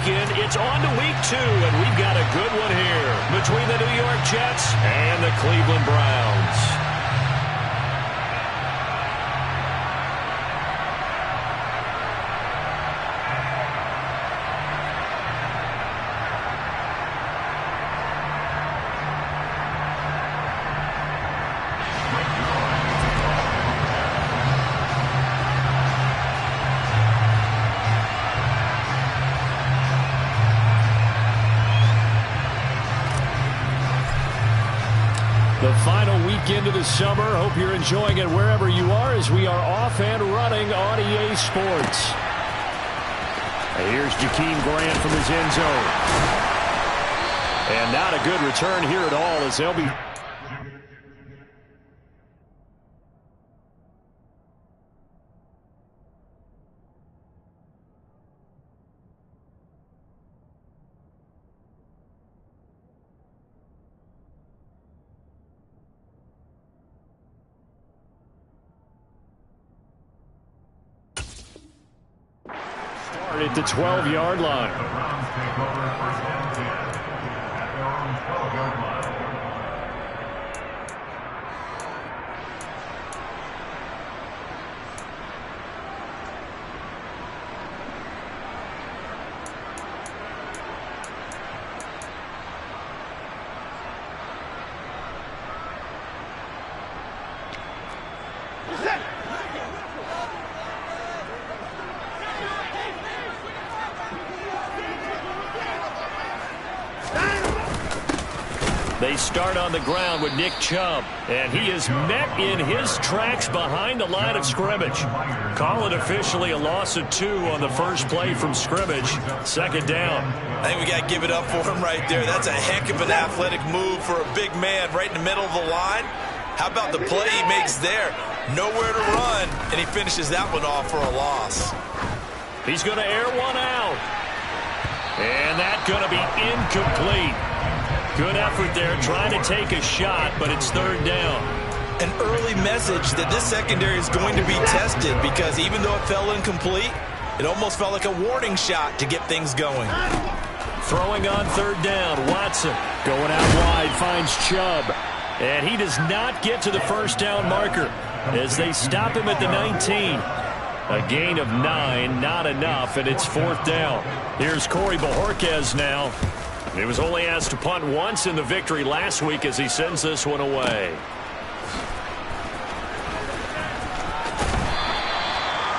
weekend. It's on to week 2, and we've got a good one here between the New York Jets and the Cleveland Browns. The final weekend of the summer. Hope you're enjoying it wherever you are as we are off and running on EA Sports. Here's Jakeem Grant from his end zone. And not a good return here at all as they'll be... at the 12-yard line. They start on the ground with Nick Chubb, and he is met in his tracks behind the line of scrimmage. Call it officially a loss of 2 on the first play from scrimmage. Second down. I think we got to give it up for him right there. That's a heck of an athletic move for a big man right in the middle of the line. How about the play he makes there? Nowhere to run, and he finishes that one off for a loss. He's going to air one out. And that's going to be incomplete. Good effort there, trying to take a shot, but it's third down. An early message that this secondary is going to be tested because even though it fell incomplete, it almost felt like a warning shot to get things going. Throwing on third down, Watson going out wide, finds Chubb. And he does not get to the first down marker as they stop him at the 19. A gain of 9, not enough, and it's fourth down. Here's Corey Bojorquez now. He was only asked to punt once in the victory last week as he sends this one away.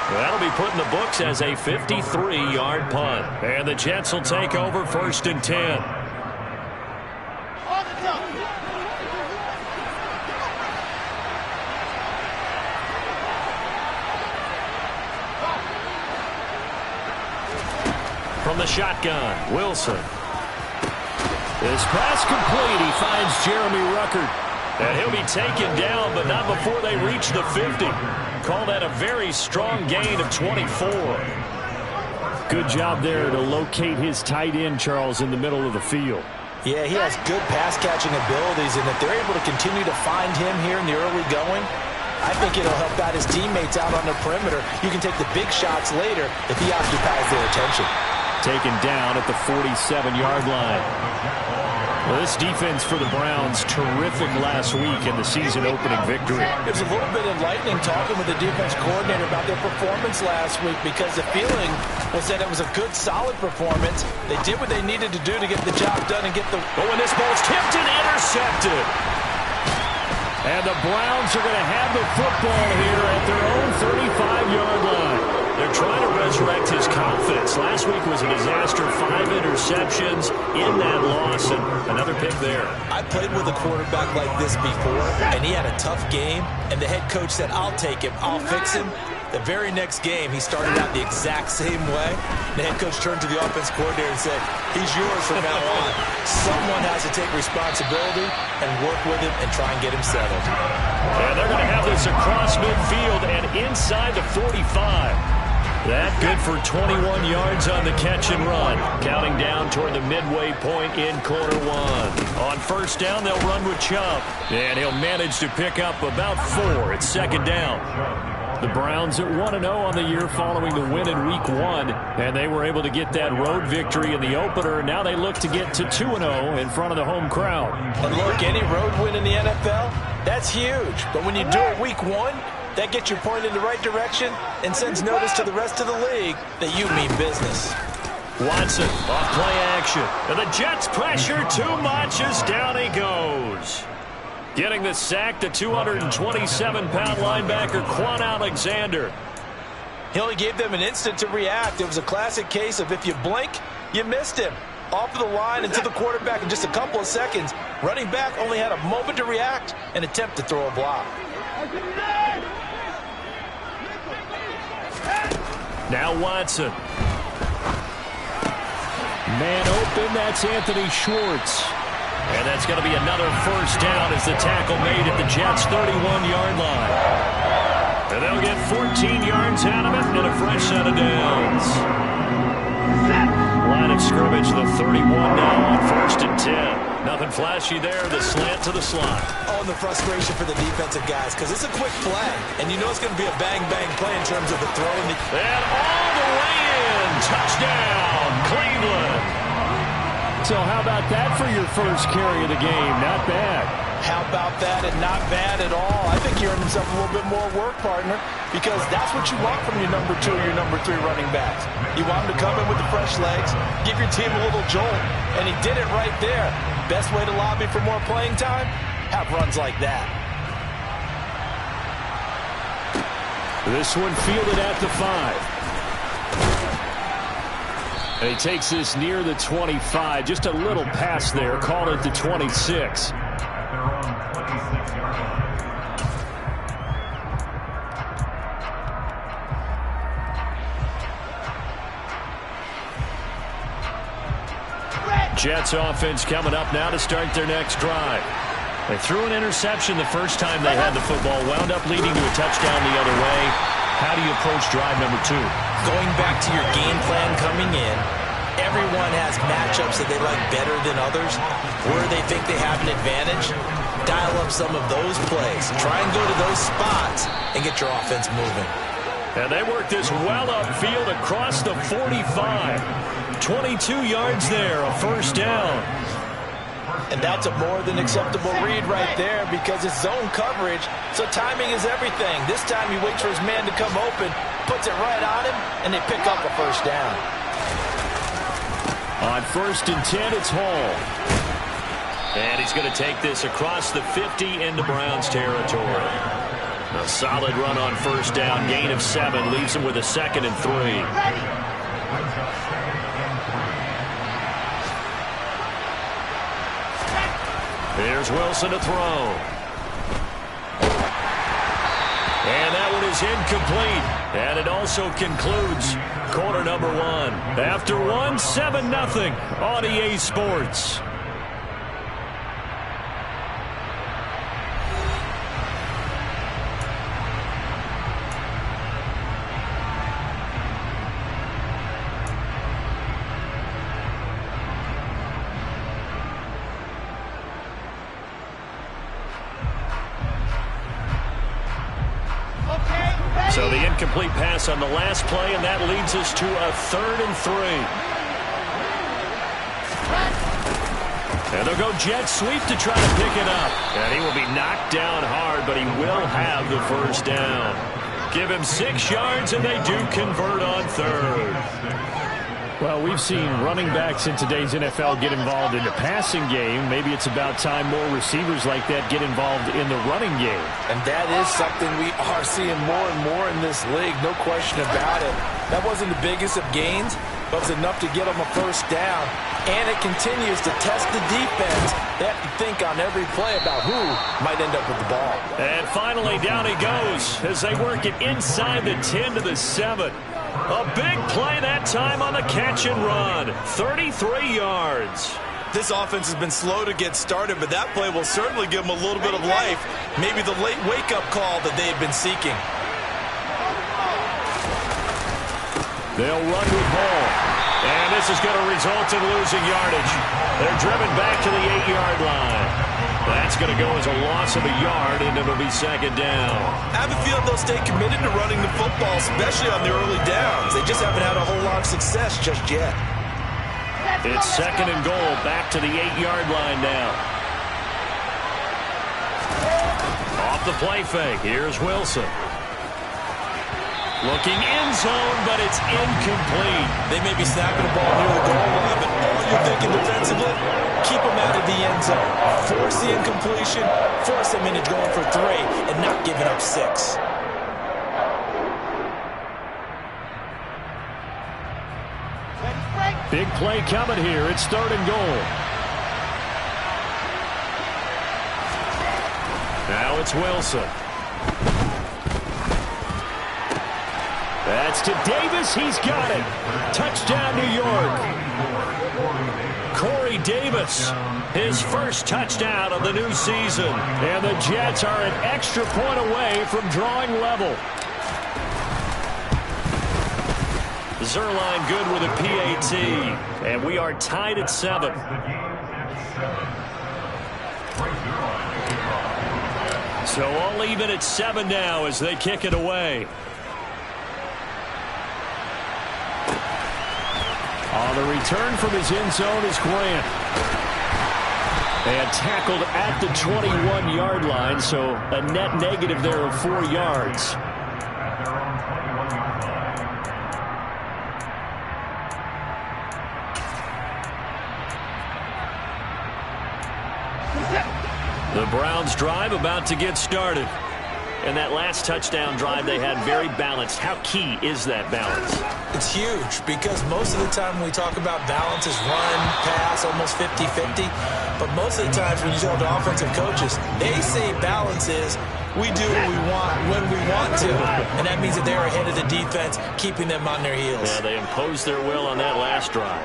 That'll be put in the books as a 53-yard punt. And the Jets will take over first and 10. From the shotgun, Wilson. This pass complete. He finds Jeremy Ruckert. And he'll be taken down, but not before they reach the 50. Call that a very strong gain of 24. Good job there to locate his tight end, Charles, in the middle of the field. Yeah, he has good pass-catching abilities, and if they're able to continue to find him here in the early going, I think it'll help out his teammates out on the perimeter. You can take the big shots later if he occupies their attention. Taken down at the 47-yard line. Well, this defense for the Browns, terrific last week in the season-opening victory. It was a little bit enlightening talking with the defense coordinator about their performance last week because the feeling was that it was a good, solid performance. They did what they needed to do to get the job done and get the... Oh, and this ball's tipped and intercepted. And the Browns are going to have the football here at their own 35-yard line. They're trying to resurrect his confidence. Last week was a disaster. 5 interceptions in that loss, and another pick there. I played with a quarterback like this before, and he had a tough game, and the head coach said, I'll take him, I'll fix him. The very next game, he started out the exact same way. The head coach turned to the offense coordinator and said, he's yours from now on. Someone has to take responsibility and work with him and try and get him settled. And they're going to have this across midfield and inside the 45. That good for 21 yards on the catch and run. Counting down toward the midway point in quarter 1. On first down, they'll run with Chubb. And he'll manage to pick up about 4. It's second down. The Browns at 1-0 on the year following the win in Week 1, and they were able to get that road victory in the opener. Now they look to get to 2-0 in front of the home crowd. And look, any road win in the NFL, that's huge. But when you do it Week 1, that gets you pointed in the right direction and sends notice to the rest of the league that you mean business. Watson off play action. And the Jets pressure too much as down he goes. Getting the sack, the 227-pound linebacker, Quan Alexander. He only gave them an instant to react. It was a classic case of if you blink, you missed him. Off of the line and to the quarterback in just a couple of seconds. Running back only had a moment to react and attempt to throw a block. Now Watson. Man open, that's Anthony Schwartz. And that's going to be another first down as the tackle made at the Jets' 31-yard line. And they'll get 14 yards out of it and a fresh set of downs. Line of scrimmage, the 31 now on 1st and 10. Nothing flashy there, the slant to the slot. Oh, and the frustration for the defensive guys because it's a quick play. And you know it's going to be a bang-bang play in terms of the throw. And all the way in. Touchdown, Cleveland. So how about that for your first carry of the game? Not bad. How about that and not bad at all? I think you earned himself a little bit more work, partner, because that's what you want from your number 2 or your number 3 running backs. You want him to come in with the fresh legs, give your team a little jolt, and he did it right there. Best way to lobby for more playing time? Have runs like that. This one fielded at the 5. And he takes this near the 25. Just a little pass there. Call it the 26. Jets offense coming up now to start their next drive. They threw an interception the first time they had the football. Wound up leading to a touchdown the other way. How do you approach drive number 2? Going back to your game plan coming in, everyone has matchups that they like better than others, where they think they have an advantage. Dial up some of those plays. Try and go to those spots and get your offense moving. And they work this well upfield across the 45. 22 yards there, a first down. And that's a more than acceptable read right there because it's zone coverage, so timing is everything. This time he waits for his man to come open, puts it right on him, and they pick up a first down. On 1st and 10, it's Hall. And he's going to take this across the 50 into Browns territory. A solid run on first down, gain of 7, leaves him with a 2nd and 3. Here's Wilson to throw. And that one is incomplete. And it also concludes quarter number 1. After 1, 7-0 on EA Sports. So the incomplete pass on the last play, and that leads us to a 3rd and 3. And they'll go jet sweep to try to pick it up. And he will be knocked down hard, but he will have the first down. Give him 6 yards, and they do convert on 3rd. Well, we've seen running backs in today's NFL get involved in the passing game. Maybe it's about time more receivers like that get involved in the running game. And that is something we are seeing more and more in this league, no question about it. That wasn't the biggest of gains, but it was enough to get them a first down. And it continues to test the defense. They have to think on every play about who might end up with the ball. And finally, down he goes as they work it inside the 10 to the 7. A big play that time on the catch and run. 33 yards. This offense has been slow to get started, but that play will certainly give them a little bit of life. Maybe the late wake-up call that they've been seeking. They'll run with ball. And this is going to result in losing yardage. They're driven back to the 8-yard line. That's going to go as a loss of a yard, and it'll be second down. I have a feeling they'll stay committed to running the football, especially on the early downs. They just haven't had a whole lot of success just yet. It's second and goal, back to the 8-yard line now. Off the play fake, here's Wilson. Looking end zone, but it's incomplete. They may be snapping the ball near the goal line, but all you're thinking defensively, keep them out of the end zone. Force the incompletion, force them into going for 3, and not giving up 6. Big play coming here. It's third and goal. Now it's Wilson. That's to Davis. He's got it. Touchdown, New York. Corey Davis, his first touchdown of the new season. And the Jets are an extra point away from drawing level. Zuerlein good with a PAT. And we are tied at 7. So all even at 7 now as they kick it away. On the return from his end zone is Grant. And tackled at the 21-yard line, so a net negative there of 4 yards. The Browns drive about to get started. And that last touchdown drive they had very balanced. How key is that balance? It's huge because most of the time when we talk about balance is run, pass, almost 50-50. But most of the times when you talk to offensive coaches, they say balance is we do what we want when we want to. And that means that they're ahead of the defense, keeping them on their heels. Yeah, they imposed their will on that last drive.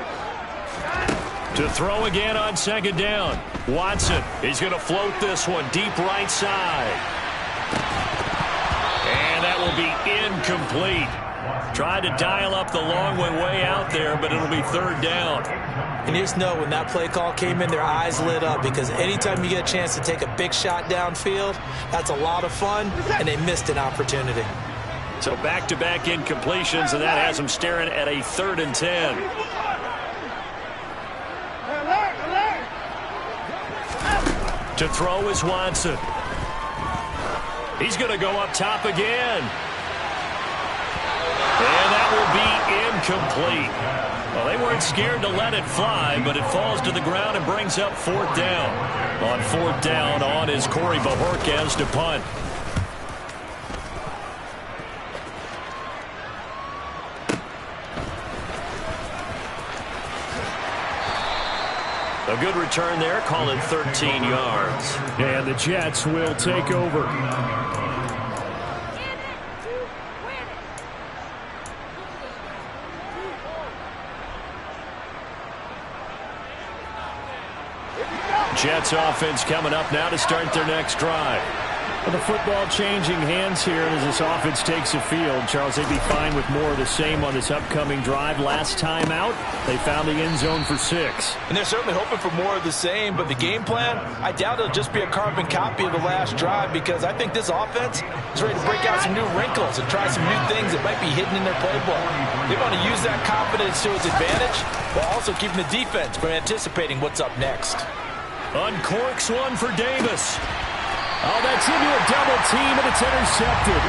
To throw again on second down. Watson, he's going to float this one deep right side. And that will be incomplete. Tried to dial up the long way out there, but it'll be third down. And you just know when that play call came in, their eyes lit up because anytime you get a chance to take a big shot downfield, that's a lot of fun, and they missed an opportunity. So back-to-back incompletions, and that has them staring at a 3rd and 10. To throw is Watson. He's going to go up top again. And that will be incomplete. Well, they weren't scared to let it fly, but it falls to the ground and brings up 4th down. On 4th down, on is Corey Bojorquez to punt. A good return there, call it 13 yards. And the Jets will take over. Jets offense coming up now to start their next drive. Well, the football changing hands here as this offense takes the field. Charles, they'd be fine with more of the same on this upcoming drive. Last time out, they found the end zone for 6. And they're certainly hoping for more of the same, but the game plan, I doubt it'll just be a carbon copy of the last drive because I think this offense is ready to break out some new wrinkles and try some new things that might be hidden in their playbook. They want to use that confidence to its advantage while also keeping the defense from anticipating what's up next. Uncorks one for Davis. Oh, that's into a double team, and it's intercepted.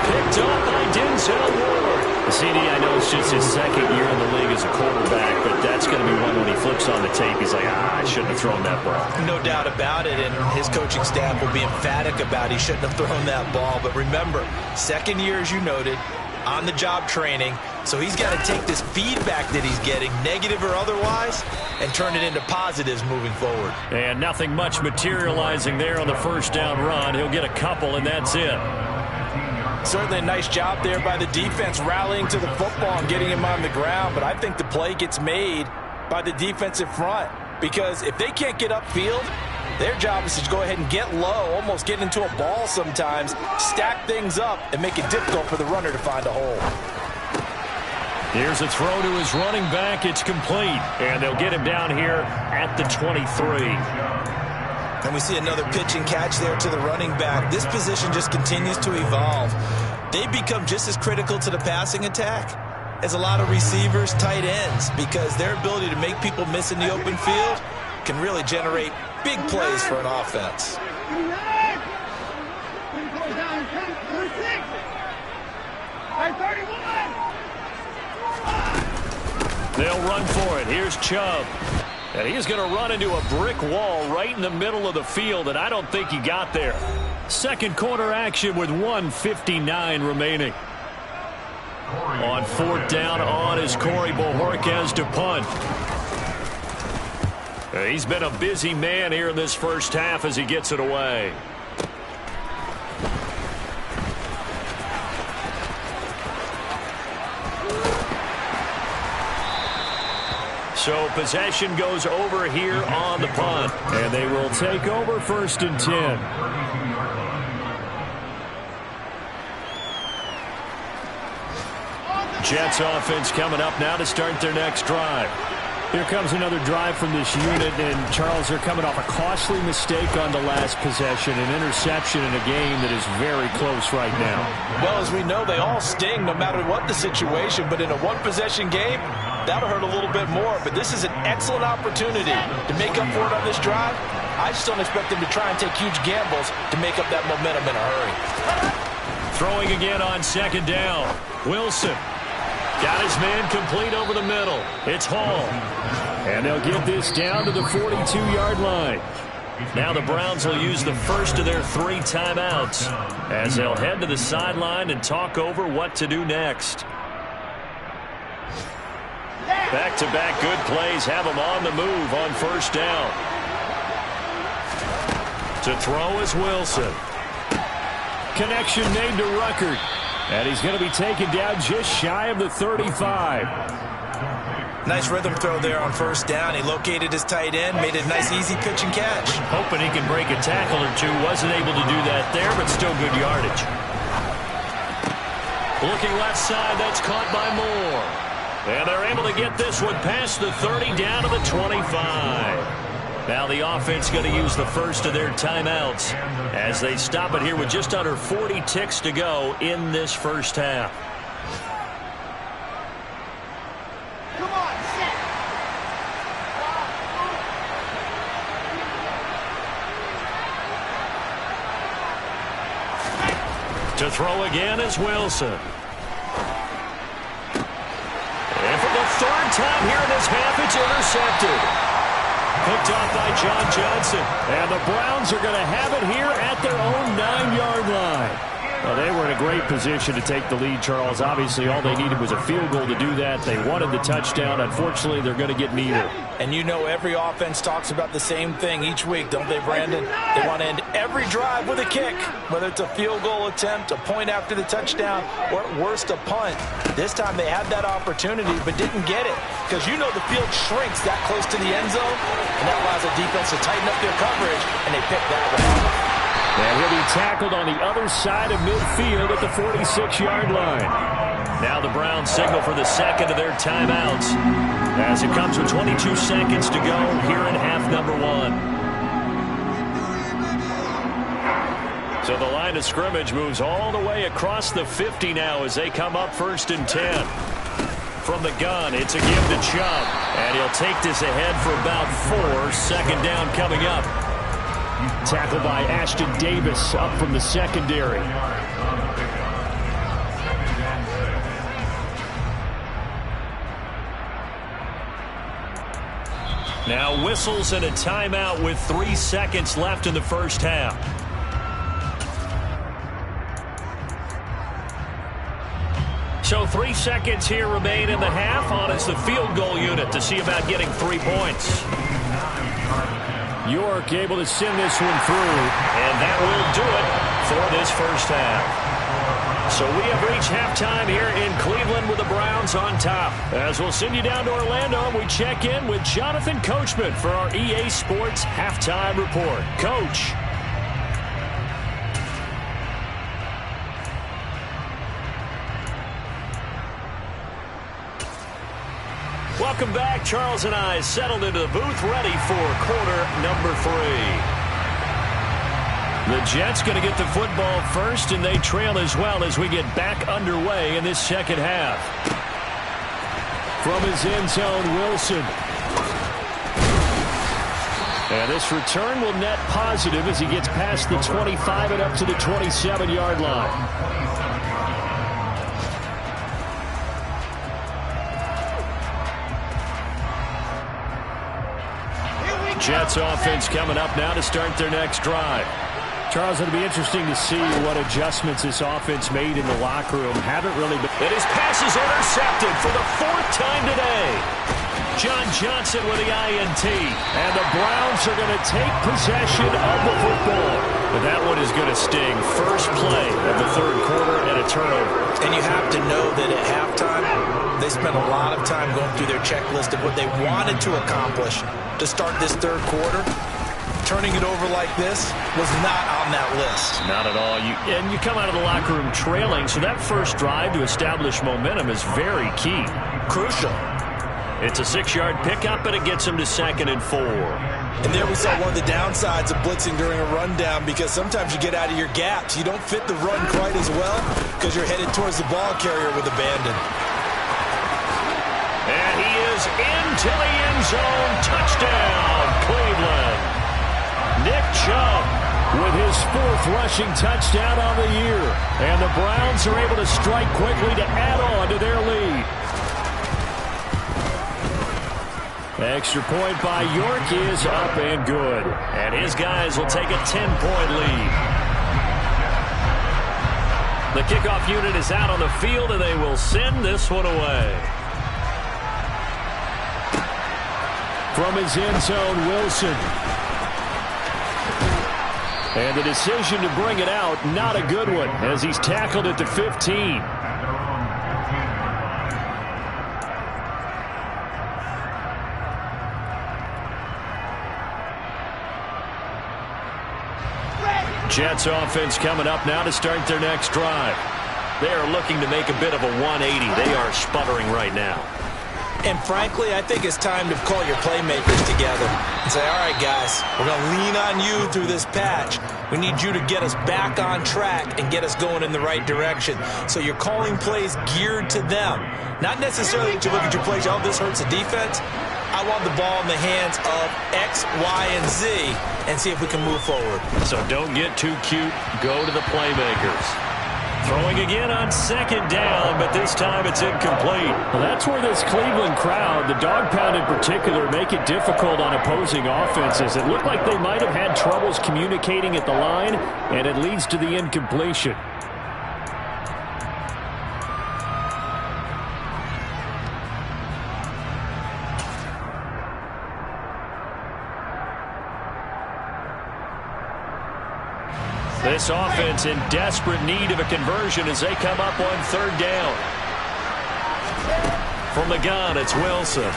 Picked off by Denzel Ward. CD, I know it's just his 2nd year in the league as a quarterback, but that's going to be one when he flips on the tape. He's like, I shouldn't have thrown that ball. No doubt about it, and his coaching staff will be emphatic about he shouldn't have thrown that ball. But remember, 2nd year, as you noted, on-the-job training. So he's got to take this feedback that he's getting, negative or otherwise, and turn it into positives moving forward. And nothing much materializing there on the first down run. He'll get a couple, and that's it. Certainly a nice job there by the defense rallying to the football and getting him on the ground, but I think the play gets made by the defensive front because if they can't get upfield, their job is to go ahead and get low, almost get into a ball sometimes, stack things up, and make it difficult for the runner to find a hole. Here's a throw to his running back. It's complete. And they'll get him down here at the 23. And we see another pitch and catch there to the running back. This position just continues to evolve. They become just as critical to the passing attack as a lot of receivers, tight ends, because their ability to make people miss in the open field can really generate big plays for an offense. They'll run for it. Here's Chubb. And he's going to run into a brick wall right in the middle of the field, and I don't think he got there. Second quarter action with 1:59 remaining. On fourth down on is Corey Bojorquez to punt. He's been a busy man here in this first half as he gets it away. So possession goes over here on the punt. And they will take over 1st and 10. Jets offense coming up now to start their next drive. Here comes another drive from this unit, and Charles, they're coming off a costly mistake on the last possession, an interception in a game that is very close right now. Well, as we know, they all sting no matter what the situation, but in a one-possession game, that'll hurt a little bit more. But this is an excellent opportunity to make up for it on this drive. I just don't expect them to try and take huge gambles to make up that momentum in a hurry. Throwing again on 2nd down. Wilson. Got his man complete over the middle. It's Hall. And they'll get this down to the 42-yard line. Now the Browns will use the first of their 3 timeouts as they'll head to the sideline and talk over what to do next. Back-to-back good plays have him on the move on 1st down. To throw is Wilson. Connection made to Ruckert. And he's going to be taken down just shy of the 35. Nice rhythm throw there on 1st down. He located his tight end, made a nice easy pitch and catch. Hoping he can break a tackle or two. Wasn't able to do that there, but still good yardage. Looking left side, that's caught by Moore. And they're able to get this one past the 30 down to the 25. Now the offense going to use the first of their timeouts as they stop it here with just under 40 ticks to go in this first half. Come on, set. To throw again is Wilson. And for the 3rd time here in this half, it's intercepted. Picked off by John Johnson. And the Browns are going to have it here at their own 9-yard line. Well, they were in a great position to take the lead, Charles. Obviously, all they needed was a field goal to do that. They wanted the touchdown. Unfortunately, they're going to get neither. And you know every offense talks about the same thing each week, don't they, Brandon? They want to end every drive with a kick, whether it's a field goal attempt, a point after the touchdown, or at worst a punt. This time they had that opportunity but didn't get it because you know the field shrinks that close to the end zone, and that allows the defense to tighten up their coverage, and they pick that one off. And he'll be tackled on the other side of midfield at the 46-yard line. Now the Browns signal for the second of their timeouts as it comes with 22 seconds to go here in half number 1. So the line of scrimmage moves all the way across the 50 now as they come up 1st and 10. From the gun, it's a give to Chubb. And he'll take this ahead for about 4. 2nd down coming up. Tackle by Ashton Davis up from the secondary. Now whistles and a timeout with 3 seconds left in the first half. So 3 seconds here remain in the half. On is the field goal unit to see about getting 3 points. York able to send this one through, and that will do it for this first half. So we have reached halftime here in Cleveland with the Browns on top. As we'll send you down to Orlando, and we check in with Jonathan Coachman for our EA Sports Halftime Report. Coach. Welcome back. Charles and I settled into the booth ready for quarter number 3. The Jets going to get the football first, and they trail as well as we get back underway in this second half. From his end zone, Wilson. And this return will net positive as he gets past the 25 and up to the 27-yard line. Jets offense coming up now to start their next drive. Charles, it'll be interesting to see what adjustments this offense made in the locker room. Haven't really been. And his pass is intercepted for the 4th time today. John Johnson with the INT. And the Browns are going to take possession of the football. But that one is going to sting. First play of the 3rd quarter and a turnover. And you have to know that at halftime, they spent a lot of time going through their checklist of what they wanted to accomplish to start this 3rd quarter. Turning it over like this was not on that list. Not at all. And you come out of the locker room trailing, so that first drive to establish momentum is very key. Crucial. It's a 6-yard pickup, and it gets him to 2nd and 4. And there we saw one of the downsides of blitzing during a rundown, because sometimes you get out of your gaps. You don't fit the run quite as well because you're headed towards the ball carrier with abandon. And he is into the end zone. Touchdown, Cleveland. Nick Chubb with his 4th rushing touchdown on the year. And the Browns are able to strike quickly to add on to their lead. Extra point by York is up and good. And his guys will take a 10-point lead. The kickoff unit is out on the field, and they will send this one away. From his end zone, Wilson. And the decision to bring it out, not a good one, as he's tackled at the 15. Jets offense coming up now to start their next drive. They are looking to make a bit of a 180. They are sputtering right now. And frankly, I think it's time to call your playmakers together and say, all right, guys, we're going to lean on you through this patch. We need you to get us back on track and get us going in the right direction. So you're calling plays geared to them. Not necessarily to look at your plays, oh, this hurts the defense. I want the ball in the hands of X, Y, and Z and see if we can move forward. So don't get too cute. Go to the playmakers. Throwing again on 2nd down, but this time it's incomplete. Well, that's where this Cleveland crowd, the dog pound in particular, make it difficult on opposing offenses. It looked like they might have had troubles communicating at the line, and it leads to the incompletion. This offense in desperate need of a conversion as they come up on 3rd down. From the gun, it's Wilson.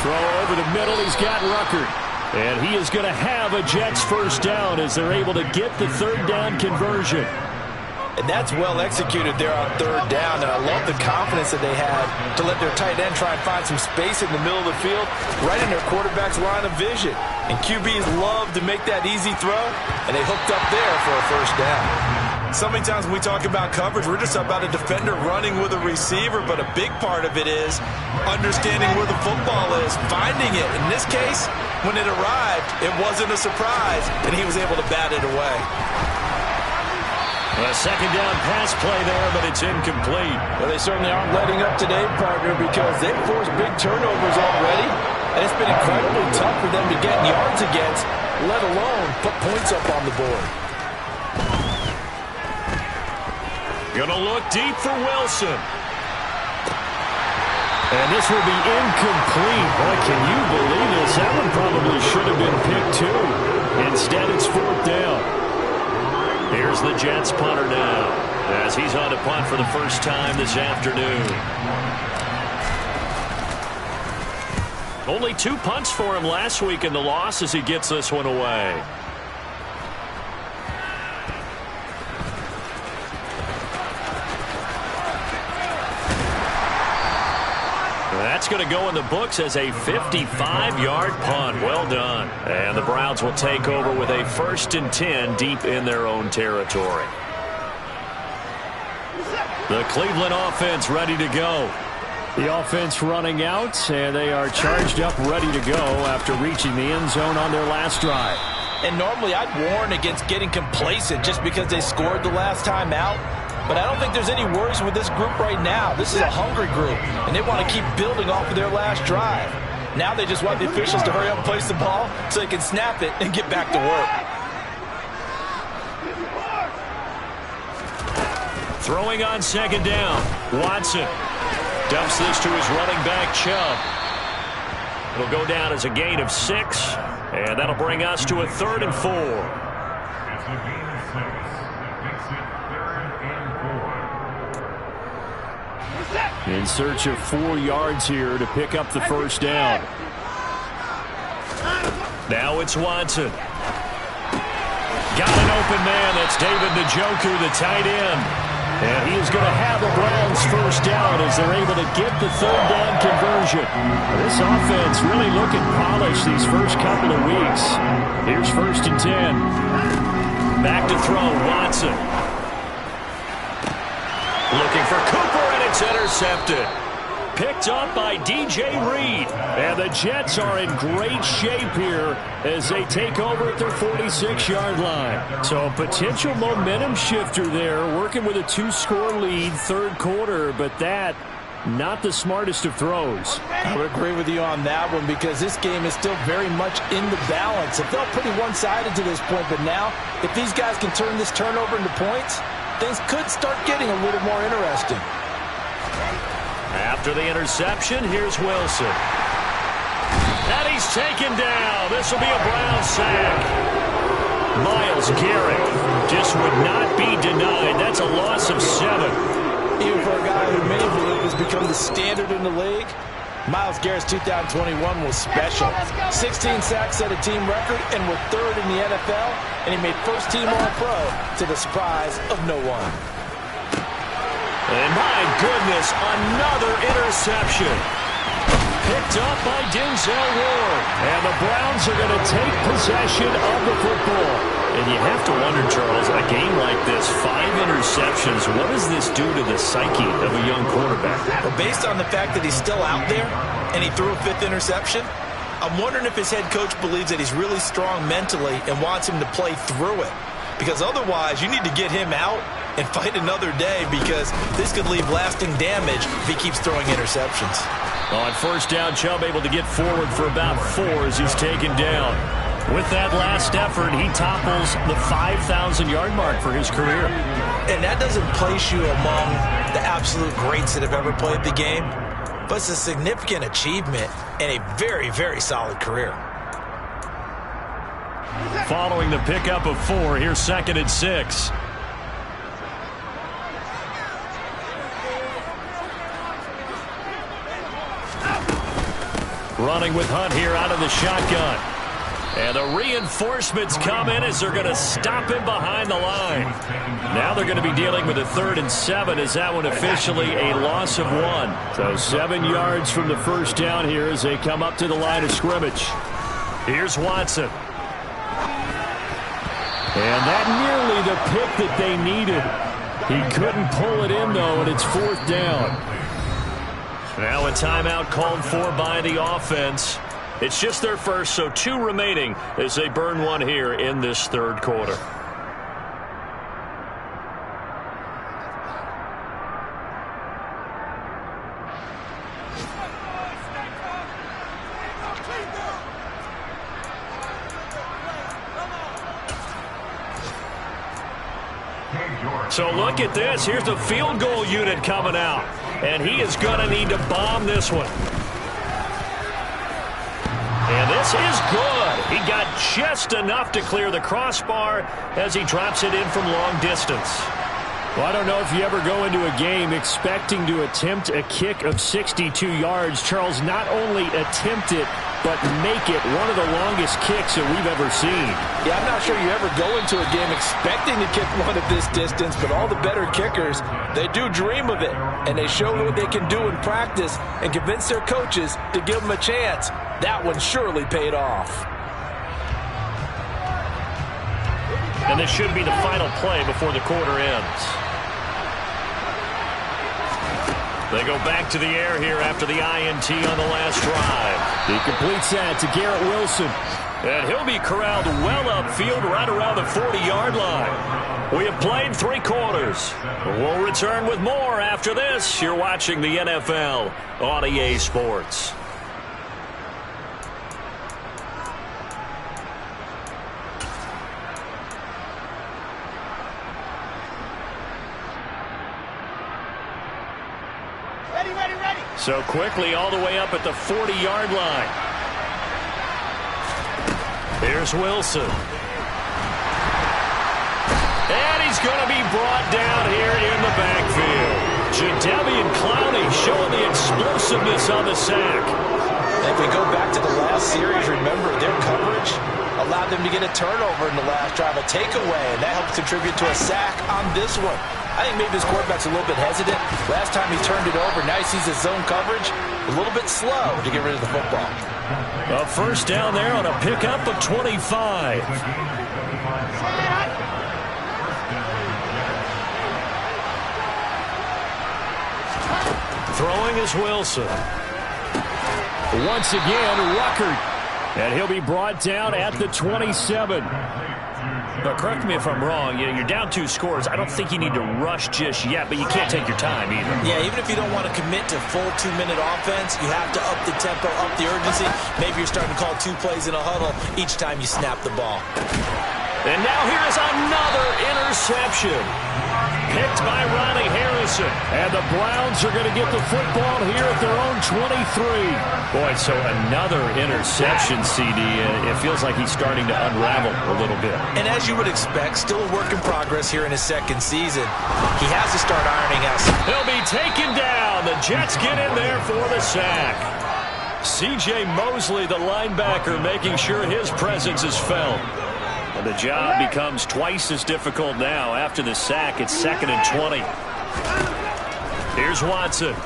Throw over the middle, he's got Ruckert. And he is going to have a Jets 1st down as they're able to get the 3rd down conversion. And that's well executed there on 3rd down, and I love the confidence that they had to let their tight end try and find some space in the middle of the field, right in their quarterback's line of vision. And QBs love to make that easy throw, and they hooked up there for a 1st down. So many times when we talk about coverage, we're just about a defender running with a receiver, but a big part of it is understanding where the football is, finding it. In this case, when it arrived, it wasn't a surprise, and he was able to bat it away. A 2nd down pass play there, but it's incomplete. Well, they certainly aren't letting up today, partner, because they've forced big turnovers already, and it's been incredibly tough for them to get yards against, let alone put points up on the board. Gonna look deep for Wilson. And this will be incomplete. Boy, can you believe this? That one probably should have been picked too. Instead, it's 4th down. Here's the Jets punter now as he's on to punt for the first time this afternoon. Only 2 punts for him last week in the loss as he gets this one away. That's going to go in the books as a 55-yard punt. Well done. And the Browns will take over with a 1st and 10 deep in their own territory. The Cleveland offense ready to go. The offense running out, and they are charged up, ready to go after reaching the end zone on their last drive. And normally I'd warn against getting complacent just because they scored the last time out. But I don't think there's any worries with this group right now. This is a hungry group, and they want to keep building off of their last drive. Now they just want the officials to hurry up and place the ball so they can snap it and get back to work. Throwing on 2nd down. Watson dumps this to his running back, Chubb. It'll go down as a gain of 6, and that'll bring us to a 3rd and 4. In search of 4 yards here to pick up the 1st down. Now it's Watson. Got an open man. That's David Njoku, the tight end. And he is going to have the Browns 1st down as they're able to get the 3rd down conversion. This offense really looking polished these first couple of weeks. Here's 1st and 10. Back to throw, Watson. Looking for Cooper, and it's intercepted. Picked up by DJ Reed. And the Jets are in great shape here as they take over at their 46-yard line. So a potential momentum shifter there, working with a 2-score lead, 3rd quarter, but that not the smartest of throws. I would agree with you on that one because this game is still very much in the balance. It felt pretty one-sided to this point, but now if these guys can turn this turnover into points, things could start getting a little more interesting. After the interception, here's Wilson. And he's taken down. This will be a Brown sack. Myles Garrett just would not be denied. That's a loss of 7. Even for a guy who many believe has become the standard in the league, Myles Garrett's 2021 was special. 16 sacks set a team record and were 3rd in the NFL, and he made 1st team All-Pro to the surprise of no one. And my goodness, another interception. Picked up by Denzel Ward. And the Browns are going to take possession of the football. And you have to wonder, Charles, a game like this, 5 interceptions, what does this do to the psyche of a young quarterback? Well, based on the fact that he's still out there and he threw a 5th interception, I'm wondering if his head coach believes that he's really strong mentally and wants him to play through it. Because otherwise, you need to get him out and fight another day because this could leave lasting damage if he keeps throwing interceptions. On 1st down, Chubb able to get forward for about 4 as he's taken down. With that last effort, he topples the 5,000-yard mark for his career. And that doesn't place you among the absolute greats that have ever played the game, but it's a significant achievement and a very, very solid career. Following the pickup of 4, here's 2nd and 6. Running with Hunt here out of the shotgun. And the reinforcements come in as they're going to stop him behind the line. Now they're going to be dealing with a 3rd and 7 as that one officially a loss of 1. So 7 yards from the 1st down here as they come up to the line of scrimmage. Here's Watson. And that nearly the pick that they needed. He couldn't pull it in, though, and it's 4th down. Now a timeout called for by the offense. It's just their first, so 2 remaining as they burn 1 here in this 3rd quarter. So look at this. Here's the field goal unit coming out. And he is going to need to bomb this one. And this is good. He got just enough to clear the crossbar as he drops it in from long distance. Well, I don't know if you ever go into a game expecting to attempt a kick of 62 yards. Charles not only attempt it, but make it one of the longest kicks that we've ever seen. Yeah, I'm not sure you ever go into a game expecting to kick one of this distance, but all the better kickers, they do dream of it, and they show what they can do in practice and convince their coaches to give them a chance. That one surely paid off. And this should be the final play before the quarter ends. They go back to the air here after the INT on the last drive. He completes that to Garrett Wilson. And he'll be corralled well upfield right around the 40-yard line. We have played 3 quarters. We'll return with more after this. You're watching the NFL on EA Sports. So quickly all the way up at the 40-yard line. Here's Wilson. And he's going to be brought down here in the backfield. Jadeveon Clowney showing the explosiveness on the sack. If we go back to the last series, remember their coverage allowed them to get a turnover in the last drive, a takeaway, and that helps contribute to a sack on this one. I think maybe this quarterback's a little bit hesitant. Last time he turned it over, now he sees his zone coverage a little bit slow to get rid of the football. A first down there on a pickup of 25. Throwing is Wilson. Once again, Ruckert. And he'll be brought down at the 27. But correct me if I'm wrong, you're down 2 scores. I don't think you need to rush just yet, but you can't take your time either. Yeah, even if you don't want to commit to full 2-minute offense, you have to up the tempo, up the urgency. Maybe you're starting to call 2 plays in a huddle each time you snap the ball. And now here is another interception. Picked by Ronnie Harrison. And the Browns are going to get the football here at their own 23. Boy, so another interception, CD. It feels like he's starting to unravel a little bit. And as you would expect, still a work in progress here in his second season. He has to start ironing out. He'll be taken down. The Jets get in there for the sack. C.J. Mosley, the linebacker, making sure his presence is felt. And the job becomes twice as difficult now. After the sack, it's 2nd and 20. Here's Watson.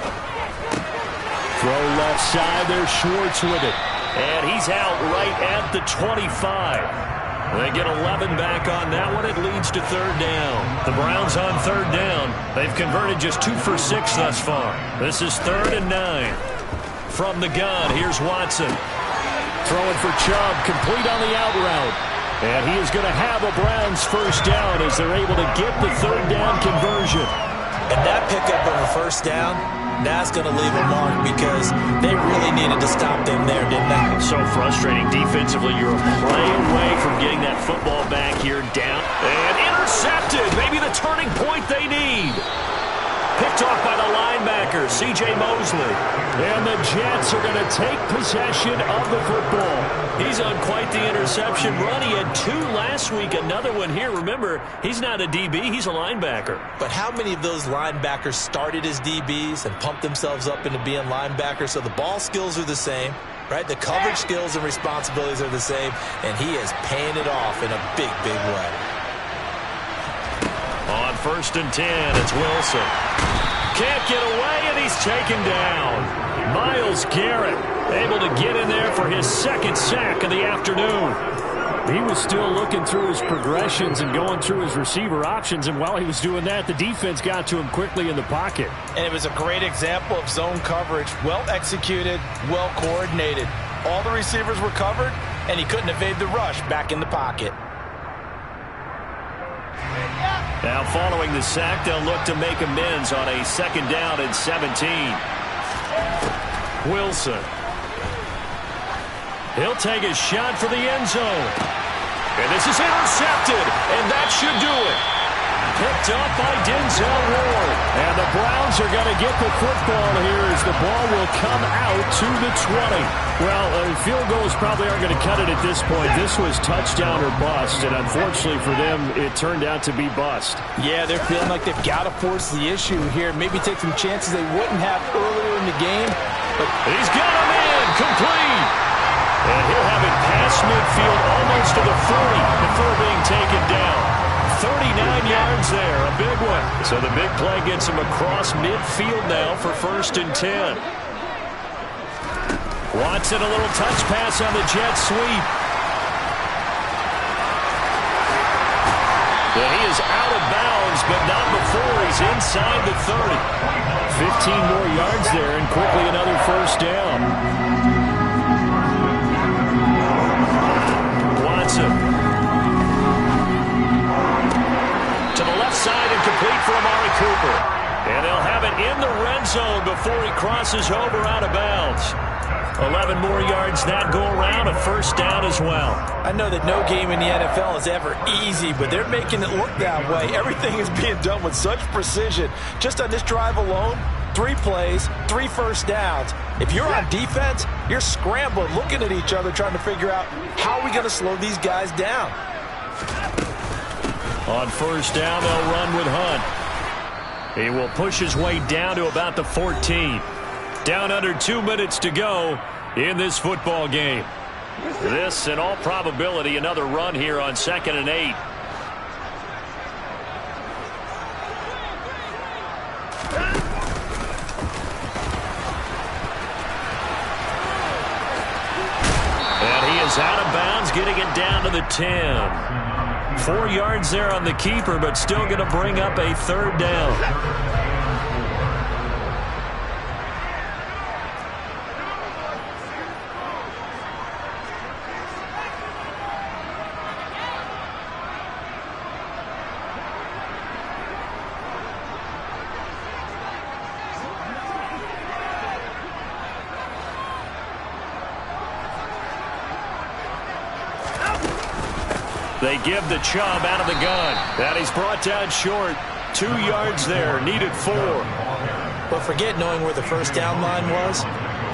Throw left side. There's Schwartz with it. And he's out right at the 25. They get 11 back on that one. It leads to 3rd down. The Browns on 3rd down. They've converted just 2 for 6 thus far. This is 3rd and 9. From the gun, here's Watson. Throwing for Chubb. Complete on the out route. And he is going to have a Browns first down as they're able to get the 3rd down conversion. And that pickup of a first down, that's going to leave a mark because they really needed to stop them there, didn't they? So frustrating defensively. You're a play away from getting that football back here down. And intercepted. Maybe the turning point they need. Picked off by the linebacker, C.J. Mosley. And the Jets are going to take possession of the football. He's on quite the interception run. He had 2 last week, another one here. Remember, he's not a DB, he's a linebacker. But how many of those linebackers started as DBs and pumped themselves up into being linebackers? So the ball skills are the same, right? The coverage skills and responsibilities are the same, and he is paying it off in a big, big way. On 1st and 10, it's Wilson. Can't get away, and he's taken down. Myles Garrett able to get in there for his 2nd sack of the afternoon. He was still looking through his progressions and going through his receiver options, and while he was doing that, the defense got to him quickly in the pocket. And it was a great example of zone coverage. Well executed, well coordinated. All the receivers were covered, and he couldn't evade the rush back in the pocket. Now following the sack, they'll look to make amends on a 2nd down and 17. Wilson. He'll take a shot for the end zone. And this is intercepted, and that should do it. Picked up by Denzel Ward. And the Browns are going to get the football here as the ball will come out to the 20. Well, field goals probably aren't going to cut it at this point. This was touchdown or bust, and unfortunately for them, it turned out to be bust. Yeah, they're feeling like they've got to force the issue here. Maybe take some chances they wouldn't have earlier in the game. But he's got him in, complete. past midfield, almost to the 40 before being taken down. 39 yards there, a big one. So the big play gets him across midfield now for 1st and 10. Watson, a little touch pass on the jet sweep. And he is out of bounds, but not before he's inside the 30. 15 more yards there, and quickly another 1st down. Watson. To the left side and complete for Amari Cooper. And they'll have it in the red zone before he crosses over out of bounds. 11 more yards that go around, a 1st down as well. I know that no game in the NFL is ever easy, but they're making it look that way. Everything is being done with such precision. Just on this drive alone, 3 plays, 3 1st downs. If you're on defense, you're scrambling, looking at each other, trying to figure out how are we going to slow these guys down. On 1st down, they'll run with Hunt. He will push his way down to about the 14. Down under 2 minutes to go in this football game. This, in all probability, another run here on 2nd and 8. And he is out of bounds, getting it down to the 10. 4 yards there on the keeper, but still going to bring up a 3rd down. They give the Chubb out of the gun. And he's brought down short. 2 yards there. Needed 4. But forget knowing where the 1st down line was.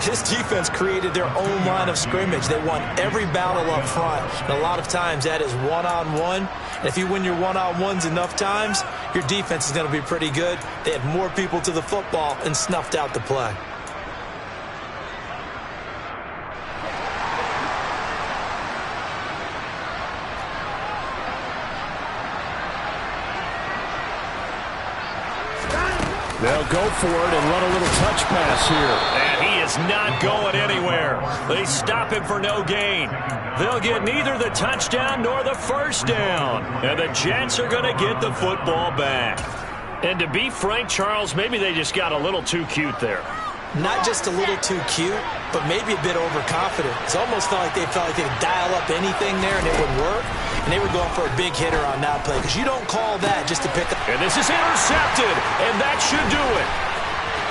This defense created their own line of scrimmage. They won every battle up front. And a lot of times that is one-on-one. And if you win your one-on-ones enough times, your defense is going to be pretty good. They had more people to the football and snuffed out the play. They'll go for it and run a little touch pass here. And he is not going anywhere. They stop him for no gain. They'll get neither the touchdown nor the 1st down. And the Jets are going to get the football back. And to be frank, Charles, maybe they just got a little too cute there. Not just a little too cute, but maybe a bit overconfident. It almost felt like they could dial up anything there and it would work. And they were going for a big hitter on that play because you don't call that just to pick up. And this is intercepted, and that should do it.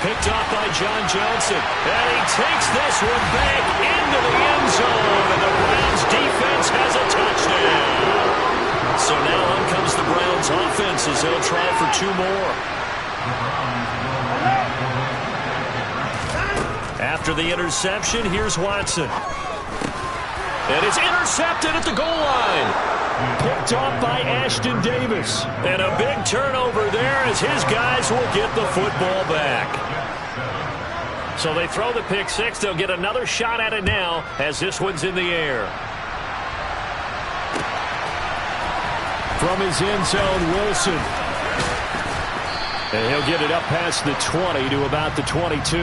Picked off by John Johnson. And he takes this one back into the end zone. And the Browns defense has a touchdown. So now on comes the Browns offense as they'll try for 2 more. After the interception, here's Watson. And it's intercepted at the goal line. Picked off by Ashton Davis. And a big turnover there as his guys will get the football back. So they throw the pick 6. They'll get another shot at it now as this one's in the air. From his end zone, Wilson. And he'll get it up past the 20 to about the 22.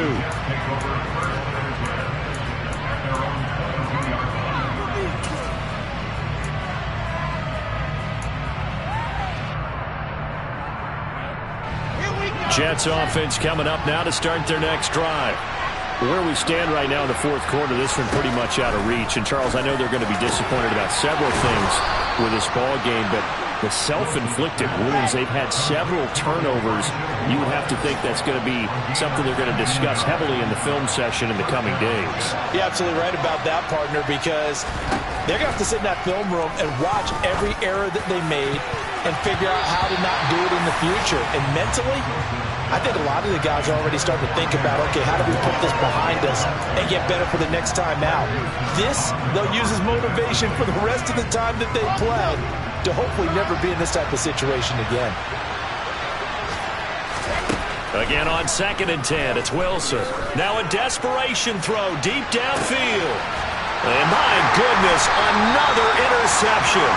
Jets offense coming up now to start their next drive. Where we stand right now in the 4th quarter, this one pretty much out of reach. And, Charles, I know they're going to be disappointed about several things with this ball game, but the self-inflicted wounds, they've had several turnovers. You would have to think that's going to be something they're going to discuss heavily in the film session in the coming days. You're absolutely right about that, partner, because they're going to have to sit in that film room and watch every error that they made and figure out how to not do it in the future. And mentally, I think a lot of the guys are already starting to think about, okay, how do we put this behind us and get better for the next time out? This, they'll use as motivation for the rest of the time that they play to hopefully never be in this type of situation again. Again on 2nd and 10, it's Wilson. Now a desperation throw deep downfield. And my goodness, another interception.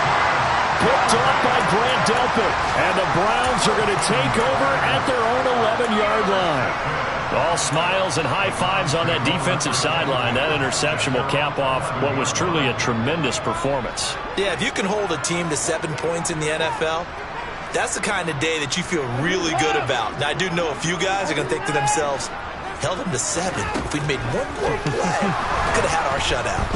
Picked off by Grant Delpit. And the Browns are going to take over at their own 11-yard line. All smiles and high fives on that defensive sideline. That interception will cap off what was truly a tremendous performance. Yeah, if you can hold a team to 7 points in the NFL, that's the kind of day that you feel really good about. Now, I do know a few guys are going to think to themselves, held them to 7. If we'd made one more play, we could have had our shutout.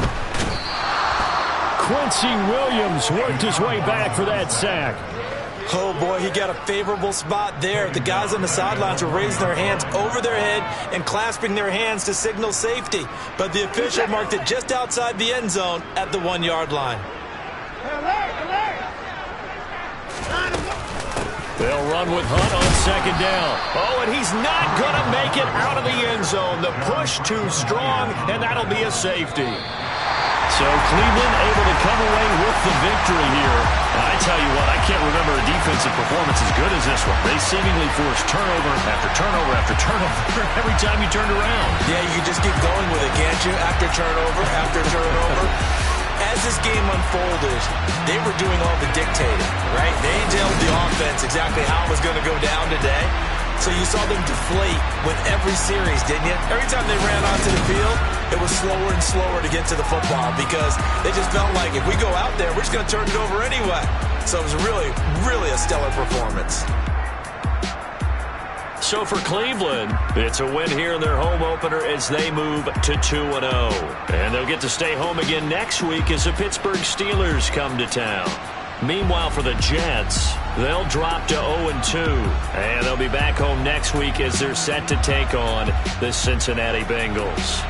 Quincy Williams worked his way back for that sack. Oh, boy, he got a favorable spot there. The guys on the sidelines were raising their hands over their head and clasping their hands to signal safety. But the official marked it just outside the end zone at the 1-yard line. They'll run with Hunt on second down. Oh, and he's not going to make it out of the end zone. The push too strong, and that'll be a safety. So Cleveland able to come away with the victory here. I tell you what, I can't remember a defensive performance as good as this one. They seemingly forced turnover after turnover after turnover every time you turned around. Yeah, you can just keep going with it, can't you? After turnover, after turnover. As this game unfolded, they were doing all the dictating, right? They told the offense exactly how it was going to go down today. So you saw them deflate with every series, didn't you? Every time they ran onto the field, it was slower and slower to get to the football because they just felt like if we go out there, we're just going to turn it over anyway. So it was really, really a stellar performance. So for Cleveland, it's a win here in their home opener as they move to 2-0. And they'll get to stay home again next week as the Pittsburgh Steelers come to town. Meanwhile, for the Jets, they'll drop to 0-2. And they'll be back home next week as they're set to take on the Cincinnati Bengals.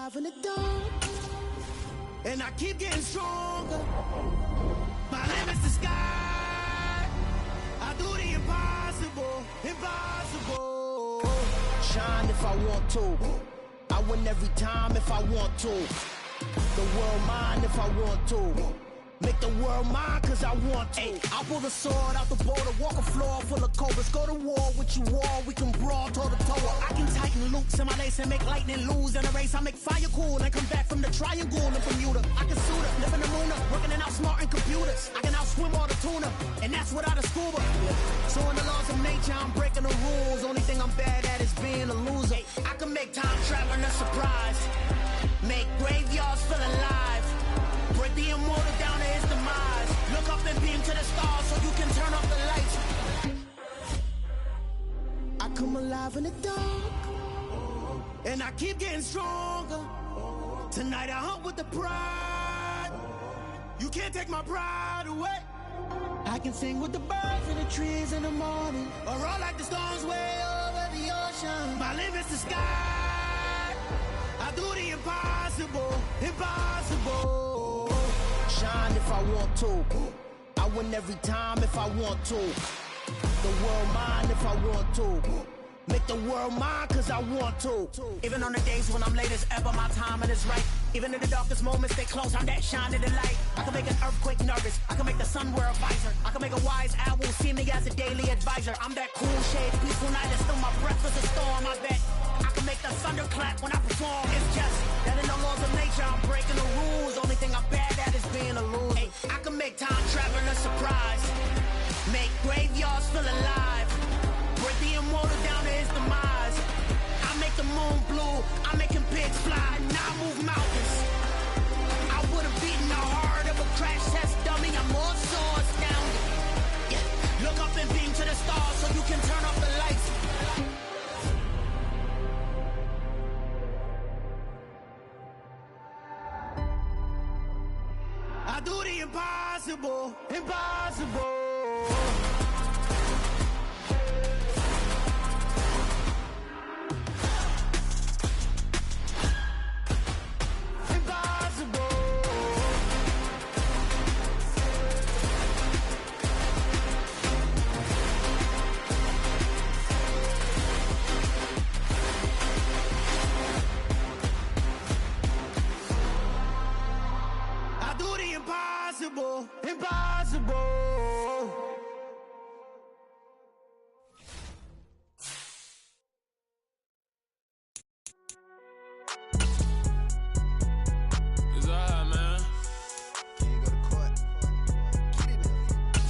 alive in the dark, and I keep getting stronger. My limit's the sky. I do the impossible, impossible. Shine if I want to. I win every time if I want to. The world mine if I want to. Make the world mine cause I want to. Ay, I'll pull the sword out the border, walk a floor full of cobras. Go to war with you all, we can brawl toe to toe. I can tighten loops in my lace and make lightning lose in a race. I make fire cool and come back from the triangle in Bermuda. I can suit up, live in the moon, working and outsmarting computers. I can outswim all the tuna, and that's without a scuba. So in the laws of nature, I'm breaking the rules. Only thing I'm bad at is being a loser. I can make time traveling a surprise, make graveyards feel alive, break the immortal down to his demise. Look up and beam to the stars so you can turn off the lights. I come alive in the dark, and I keep getting stronger. Tonight I hunt with the pride. You can't take my pride away. I can sing with the birds and the trees in the morning, or roll like the storms way over the ocean. My limit's the sky. I do the impossible, impossible. Shine if I want to. I win every time if I want to. The world mine if I want to. Make the world mine cause I want to. Even on the days when I'm late as ever, my timing is right. Even in the darkest moments, stay close, I'm that shining the light. I can make an earthquake nervous, I can make the sun wear a visor. I can make a wise owl see me as a daily advisor. I'm that cool shade, peaceful night, and still my breath is a storm. I bet I can make the thunder clap when I perform. It's just that in the laws of nature, I'm breaking the rules. Only thing I'm bad at is being a loser. Ay, I can make time traveling a surprise, make graveyards feel alive, break the immortal down to his demise. I make the moon blue, I'm making pigs fly, now I move mountains. I would've beaten the heart of a crash test dummy, I'm more so astounded. Yeah. Look up and beam to the stars so you can turn off the lights. I do the impossible, impossible. Impossible, impossible. It's alright, man. Can you go to court? Get it now.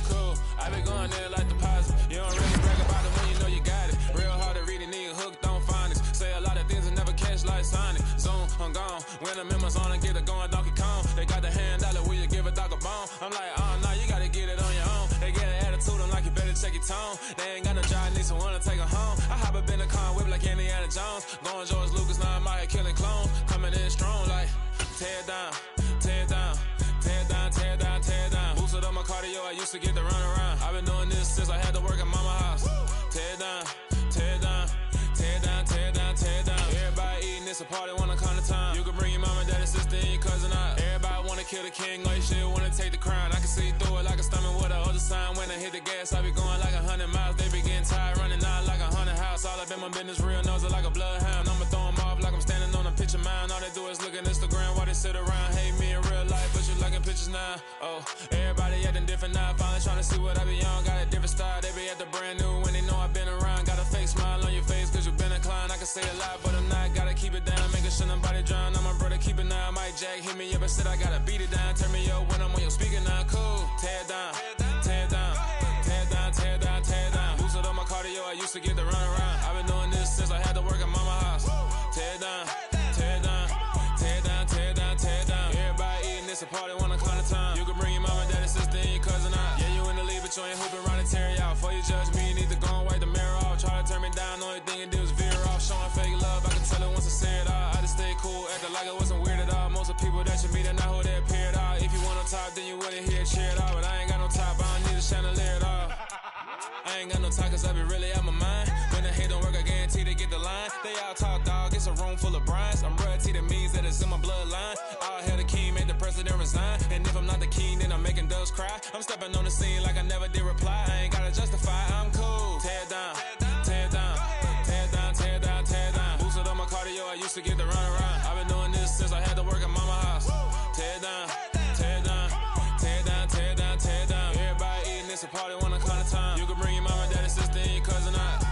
Cool. I been going there like deposit. You don't really brag about it when you know you got it. Real hard to read it, nigga hooked on phonics. Say a lot of things and never catch like Sonic. Zone, I'm gone. When I'm in my zone, I get it going Donkey Kong. They got the $100, will you give a dog a bone? I'm like, oh no, you gotta get it on your own. They get an attitude, I'm like, you better check your tone. They ain't got no job, need someone to take her home. I hop up in the car, whip like Indiana Jones. Going George Lucas, now I'm out here killing clones. Coming in strong like, tear down, tear down, tear down, tear down, tear down. Boosted up my cardio, I used to get to run around. I've been doing this since I had to work at mama house. Tear down, tear down, tear down, tear down, tear down. Everybody eating, it's a party when I come to time. You can bring your mama, daddy, sister, and your cousin out. Everybody wanna kill the king, like shit, wanna take the crown. I can see through it like a stomach with a other sign. When I hit the gas, I be going like 100 miles. They be getting tired, running out like 100 house. All up in my business, real nose like a bloodhound. I'ma throw 'em off like I'm standing on a picture mound. All they do is look at Instagram while they sit around. Hate me in real life, but you liking pictures now. Oh, everybody acting different now. Finally trying to see what I be on. Got a different style, they be at the brand new when they know I've been around. Got a fake smile on your face cause you been inclined. I can say a lot, but I'm not. Gotta keep it down, making sure nobody drown. I'm my brother, keep it now. Mike Jack hit me up and said I gotta beat it down. Turn me up when I'm on your speaker now. Cool, tear down, tear down, tear down, tear down, tear down. Boosted up my cardio, I used to get to run around. I've been doing this since I had to work at mama house. Tear down, tear down, tear down, tear down, tear down. Everybody eating, it's a party when I come to time. You can bring your mama, daddy, sister, and your cousin out. Yeah, you in the lead, but you ain't hooping around and tear you out. Before you judge me, you need to go and wipe the mirror off. Try to turn me down, only thing you do is veer off. Showing fake love, I can tell it once I say it all. I just stay cool, acting like it wasn't weird at all. Most of the people that you meet are not who they appear at all. If you want on top, then you wouldn't hear it cheer at all. But I ain't got no top, I don't need a chandelier at all. I ain't got no time cause I be really out my mind. When the hate don't work, I guarantee they get the line. They all talk, dog, it's a room full of Bryant. I'm royalty, that means that it's in my bloodline. All hail the king, make the president resign. And if I'm not the king, then I'm making doves cry. I'm stepping on the scene like I never did reply. I ain't gotta justify, I'm cool. Tear down, tear down, tear down, tear down, tear down. Boosted on my cardio, I used to get the run around. I've been doing this since I had to work at mama house. Tear down, tear down, tear down, tear down, tear down. Everybody eating, it's a party one o'clock of time. You can bring your mama, daddy, sister, and your cousin out.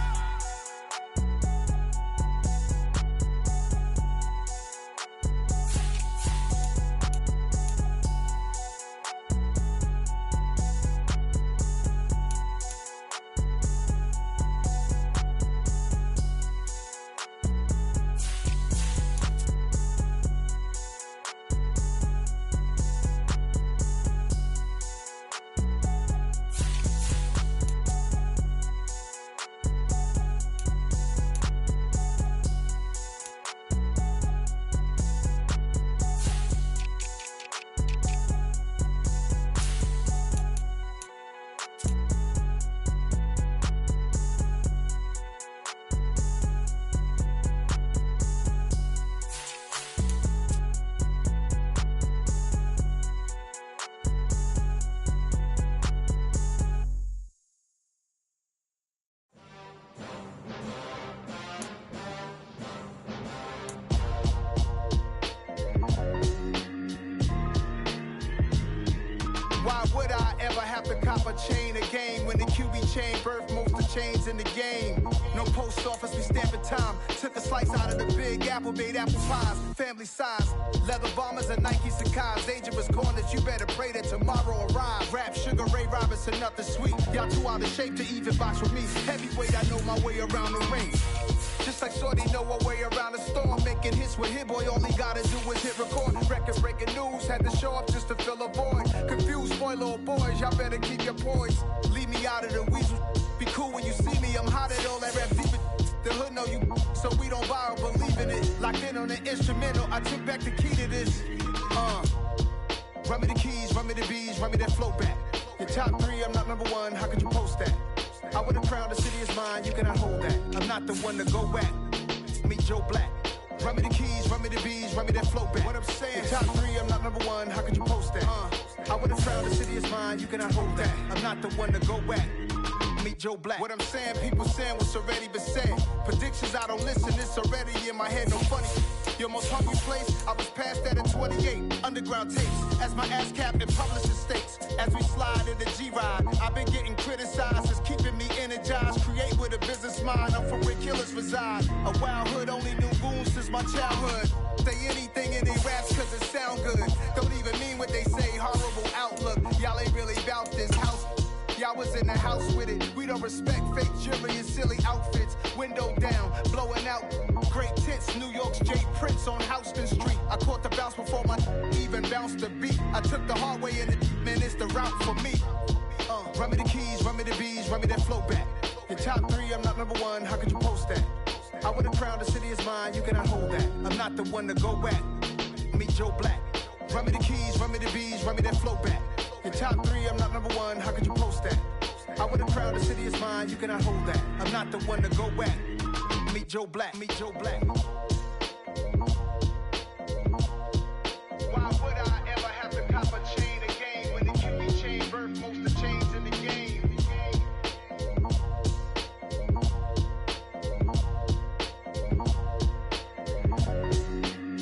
Why would I ever have to cop a chain again when the QB chain birthed most of the chains in the game? No post office, we stamping time. Took a slice out of the Big Apple, made apple pies, family size. Leather bombers and Nike Sacai's. Dangerous corners, you better pray that tomorrow arrives. Rap, Sugar Ray Robinson, nothing sweet. Y'all too out of shape to even box with me. Heavyweight, I know my way around the ring. Just like Shorty know her way around the storm. Making hits with Hit Boy, all he gotta do is hit record. Record breaking news, had to show up just to fill a void. Confused, spoiler boys, y'all better keep your poise. Leave me out of the weasel. Be cool when you see me, I'm hot at all that rap deep. The hood know you, so we don't borrow, believe in it. Locked in on the instrumental, I took back the key to this. Run me the keys, run me the bees, run me that flow back. Your top three, I'm not number one, how could you post that? I would've crowned the city is mine, you cannot hold that. I'm not the one to go at. Meet Joe Black. Run me the keys, run me the bees, run me that flow back. What I'm saying, your top three, I'm not number one, how could you post that? I would've crowned the city is mine, you cannot hold that. I'm not the one to go at. Meet Joe Black. What I'm saying, people saying what's already been said. Predictions, I don't listen, it's already in my head, no funny. Your most hungry place, I was past that at 28. Underground tapes, as my ass cap in publishing states. As we slide in the G-Ride, I've been getting criticized, it's keeping me energized. Create with a business mind, I'm from where killers reside. A wild hood, only knew goons since my childhood. Say anything in they raps cause it sound good. Don't even mean what they say, horrible outlook. Y'all ain't really about this house. Y'all was in the house with it. We don't respect fake jewelry and silly outfits. Window down, blowing out. Great tits, New York's J. Prince on Houston Street. I caught the bounce before my even bounced the beat. I took the hard way in it, man, it's the route for me. Run me the keys, run me the bees, run me that flow back. Your top three, I'm not number one, how could you post that? I would've crowned the city is mine, you cannot hold that. I'm not the one to go at. Meet Joe Black. Run me the keys, run me the bees, run me that flow back. Your top three, I'm not number one, how could you post that? I would've crowned the city is mine, you cannot hold that. I'm not the one to go at. Meet Joe Black, meet Joe Black.